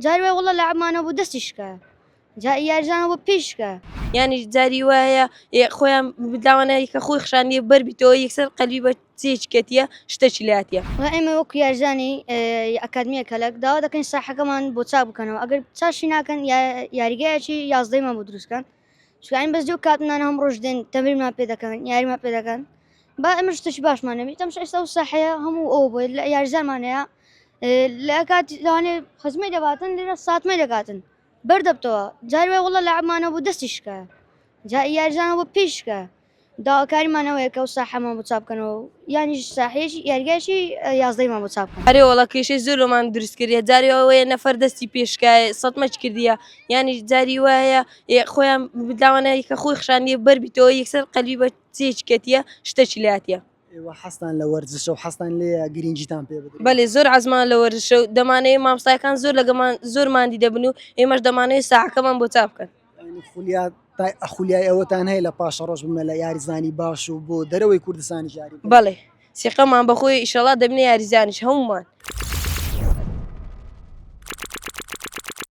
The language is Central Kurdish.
جاری وای وڵە لاعبمانە بوو دەستیشکە یاریزانە بۆ پێشکە یعنی جاری وایە خۆیان بداوانەیە کە خۆی خشانیە بەربیتەوە یەکسەر قەلبی بە چێچکەتیە شتەی لاتیە ئێمە وەکو یاریزانی ئەکادمیە کەلک داوا دەکەین ساحەکەمان بۆ چاک بکەنەوە ئەگەر چاشی ناکەن یاریگایەکی یازدەیمان بۆ دروستکەن چکین بەس جێ کاتنانە هەم ڕۆژ دێن تەمرینمان پێ دەکەن یاریمان پێ دەکەن با ئەمە شتێکی باشمان نەبێت ئەمش ئێستا و ساحەیە هەموو ئەوە بۆ یاریزانمانەیە لە کات لەوانێ خزمەی دەباتن لێرە ساتمەی دەکاتن بەردەبتەوە جاری وای وڵە لاعبمانە بوو دەستیشکە یاریزانە بۆ پێشکە داواکاریمانەوەیە کە و ساحەمان بۆ چاپ بکەنەوە یانی ساحەیەکی یاریگایشی یازدەیمان بۆ چاپ بکەن هەرێ وڵا کێشەی زۆرمان دروست کردە جاری ئەوەیە نەفەر دەستی پێشکایە سەدمەچ کردیە یانی جاری وایە خۆیان بداوانەیە کە خۆی خشانیە بەربیتەوە یەکسەر قەلبی بە چێچکەتیە شتەی لاتیە حەستان لە وەرزشە و حەستان لێ گرنگجیتان پێ بدەن بەڵێ زۆر عەزمان لە وەرزشە و دەمانەیە مامۆستایەکان زۆر لەگەمان زۆرماندی دەبن و ئێمەش دەمانەوێت ساحەکەمان بۆ چاپ بکەن خولیای ئەوەتان هەیە لە پاشە ڕۆژ بمە لە یاریزانی باش و بۆ دەرەوەی کوردستانی جاری بەڵێ سیقەمان بەخۆی ئیشەڵا دەبنێ یاریزانیش هەمومان